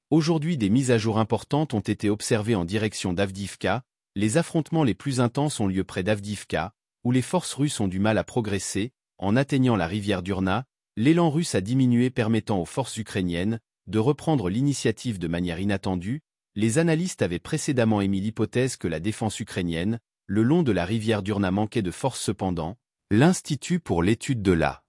Aujourd'hui, des mises à jour importantes ont été observées en direction d'Avdiivka. Les affrontements les plus intenses ont lieu près d'Avdiivka, où les forces russes ont du mal à progresser. En atteignant la rivière Durna, l'élan russe a diminué, permettant aux forces ukrainiennes de reprendre l'initiative de manière inattendue. Les analystes avaient précédemment émis l'hypothèse que la défense ukrainienne, le long de la rivière Durna, manquait de force. Cependant, l'Institut pour l'étude de la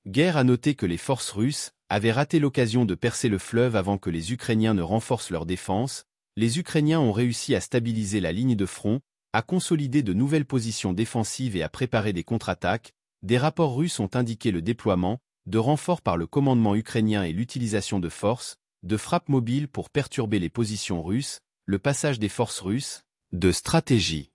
guerre a noté que les forces russes avaient raté l'occasion de percer le fleuve avant que les Ukrainiens ne renforcent leur défense. Les Ukrainiens ont réussi à stabiliser la ligne de front, à consolider de nouvelles positions défensives et à préparer des contre-attaques. Des rapports russes ont indiqué le déploiement de renforts par le commandement ukrainien et l'utilisation de forces de frappe mobile pour perturber les positions russes. Le passage des forces russes de stratégie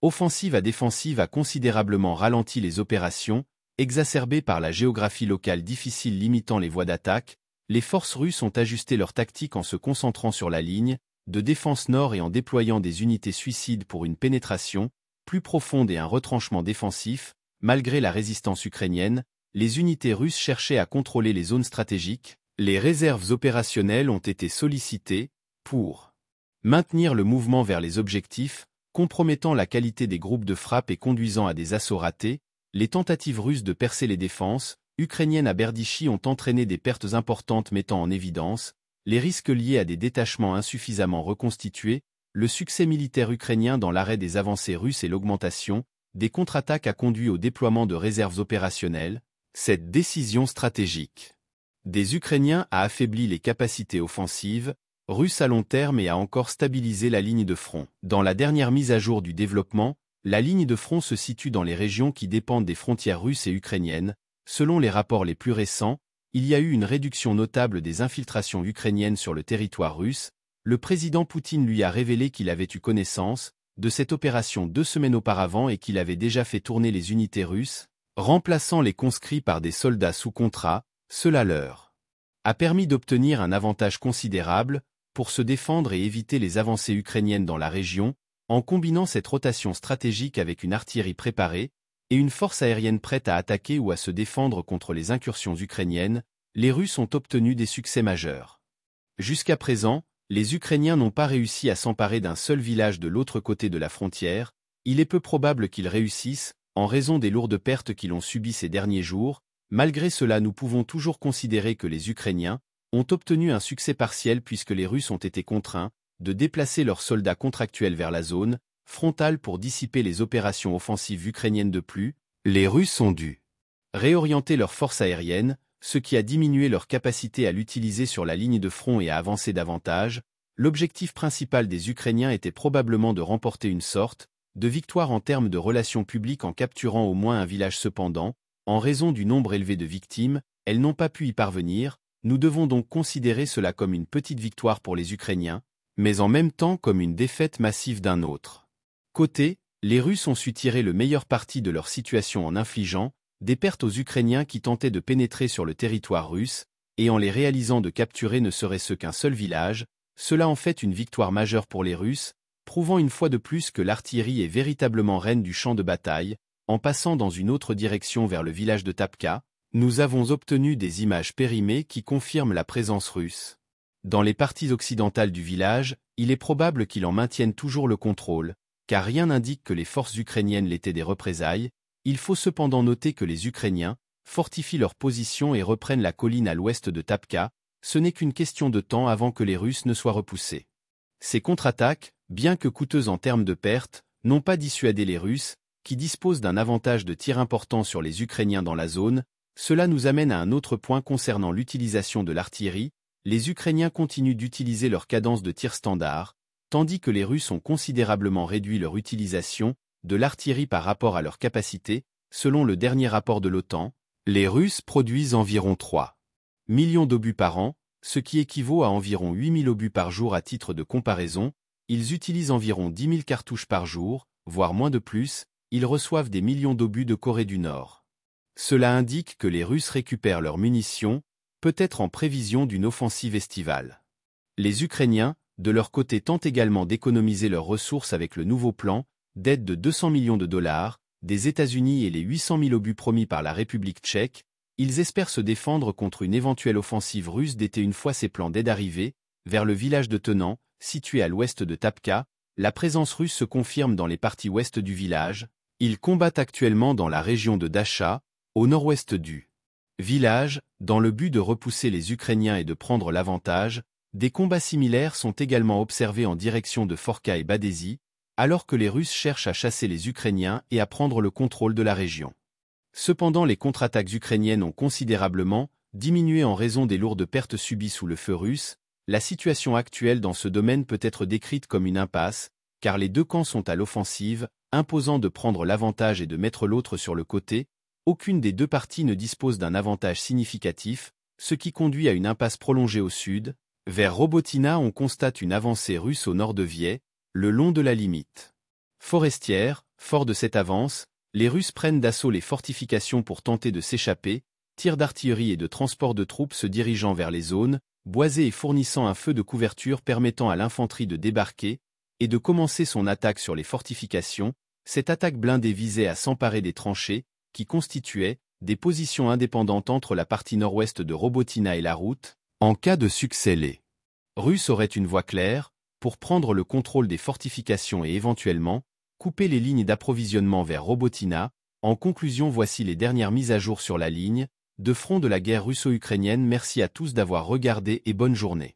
offensive à défensive a considérablement ralenti les opérations, exacerbées par la géographie locale difficile limitant les voies d'attaque. Les forces russes ont ajusté leur tactique en se concentrant sur la ligne de défense nord et en déployant des unités suicides pour une pénétration plus profonde et un retranchement défensif. Malgré la résistance ukrainienne, les unités russes cherchaient à contrôler les zones stratégiques. Les réserves opérationnelles ont été sollicitées pour maintenir le mouvement vers les objectifs, compromettant la qualité des groupes de frappe et conduisant à des assauts ratés. Les tentatives russes de percer les défenses ukrainiennes à Berdichy ont entraîné des pertes importantes, mettant en évidence les risques liés à des détachements insuffisamment reconstitués. Le succès militaire ukrainien dans l'arrêt des avancées russes et l'augmentation des contre-attaques a conduit au déploiement de réserves opérationnelles. Cette décision stratégique des Ukrainiens a affaibli les capacités offensives russes à long terme et a encore stabilisé la ligne de front. Dans la dernière mise à jour du développement, la ligne de front se situe dans les régions qui dépendent des frontières russes et ukrainiennes. Selon les rapports les plus récents, il y a eu une réduction notable des infiltrations ukrainiennes sur le territoire russe. Le président Poutine lui a révélé qu'il avait eu connaissance de cette opération 2 semaines auparavant et qu'il avait déjà fait tourner les unités russes, remplaçant les conscrits par des soldats sous contrat. Cela leur a permis d'obtenir un avantage considérable pour se défendre et éviter les avancées ukrainiennes dans la région. En combinant cette rotation stratégique avec une artillerie préparée et une force aérienne prête à attaquer ou à se défendre contre les incursions ukrainiennes, les Russes ont obtenu des succès majeurs. Jusqu'à présent, les Ukrainiens n'ont pas réussi à s'emparer d'un seul village de l'autre côté de la frontière. Il est peu probable qu'ils réussissent, en raison des lourdes pertes qu'ils ont subies ces derniers jours. Malgré cela, nous pouvons toujours considérer que les Ukrainiens ont obtenu un succès partiel puisque les Russes ont été contraints de déplacer leurs soldats contractuels vers la zone frontale pour dissiper les opérations offensives ukrainiennes. De plus, les Russes ont dû réorienter leurs forces aériennes, ce qui a diminué leur capacité à l'utiliser sur la ligne de front et à avancer davantage. L'objectif principal des Ukrainiens était probablement de remporter une sorte de victoire en termes de relations publiques en capturant au moins un village. Cependant, en raison du nombre élevé de victimes, elles n'ont pas pu y parvenir. Nous devons donc considérer cela comme une petite victoire pour les Ukrainiens, mais en même temps comme une défaite massive d'un autre côté. Les Russes ont su tirer le meilleur parti de leur situation en infligeant des pertes aux Ukrainiens qui tentaient de pénétrer sur le territoire russe, et en les réalisant de capturer ne serait-ce qu'un seul village. Cela en fait une victoire majeure pour les Russes, prouvant une fois de plus que l'artillerie est véritablement reine du champ de bataille. En passant dans une autre direction vers le village de Tapka, nous avons obtenu des images périmées qui confirment la présence russe. Dans les parties occidentales du village, il est probable qu'il en maintienne toujours le contrôle, car rien n'indique que les forces ukrainiennes l'étaient des représailles. Il faut cependant noter que les Ukrainiens fortifient leur position et reprennent la colline à l'ouest de Tapka. Ce n'est qu'une question de temps avant que les Russes ne soient repoussés. Ces contre-attaques, bien que coûteuses en termes de pertes, n'ont pas dissuadé les Russes, qui disposent d'un avantage de tir important sur les Ukrainiens dans la zone. Cela nous amène à un autre point concernant l'utilisation de l'artillerie. Les Ukrainiens continuent d'utiliser leur cadence de tir standard, tandis que les Russes ont considérablement réduit leur utilisation de l'artillerie par rapport à leur capacité. Selon le dernier rapport de l'OTAN, les Russes produisent environ 3 millions d'obus par an, ce qui équivaut à environ 8000 obus par jour. À titre de comparaison, ils utilisent environ 10 000 cartouches par jour, voire moins. De plus, ils reçoivent des millions d'obus de Corée du Nord. Cela indique que les Russes récupèrent leurs munitions, peut-être en prévision d'une offensive estivale. Les Ukrainiens, de leur côté, tentent également d'économiser leurs ressources avec le nouveau plan d'aide de 200 millions de dollars des États-Unis et les 800 000 obus promis par la République tchèque. Ils espèrent se défendre contre une éventuelle offensive russe d'été une fois ces plans d'aide arrivés. vers le village de Tenant, situé à l'ouest de Tapka. La présence russe se confirme dans les parties ouest du village. Ils combattent actuellement dans la région de Dacha, au nord-ouest du village, dans le but de repousser les Ukrainiens et de prendre l'avantage. Des combats similaires sont également observés en direction de Forka et Badési, alors que les Russes cherchent à chasser les Ukrainiens et à prendre le contrôle de la région. Cependant, les contre-attaques ukrainiennes ont considérablement diminué en raison des lourdes pertes subies sous le feu russe. La situation actuelle dans ce domaine peut être décrite comme une impasse, car les deux camps sont à l'offensive, imposant de prendre l'avantage et de mettre l'autre sur le côté. Aucune des deux parties ne dispose d'un avantage significatif, ce qui conduit à une impasse prolongée au sud. Vers Robotina, on constate une avancée russe au nord de Vie, le long de la limite forestière. Fort de cette avance, les Russes prennent d'assaut les fortifications pour tenter de s'échapper. Tirs d'artillerie et de transport de troupes se dirigeant vers les zones boisées et fournissant un feu de couverture permettant à l'infanterie de débarquer et de commencer son attaque sur les fortifications. Cette attaque blindée visait à s'emparer des tranchées, qui constituaient des positions indépendantes entre la partie nord-ouest de Robotina et la route. En cas de succès, les Russes auraient une voie claire pour prendre le contrôle des fortifications et éventuellement couper les lignes d'approvisionnement vers Robotina. En conclusion, voici les dernières mises à jour sur la ligne de front de la guerre russo-ukrainienne. Merci à tous d'avoir regardé et bonne journée.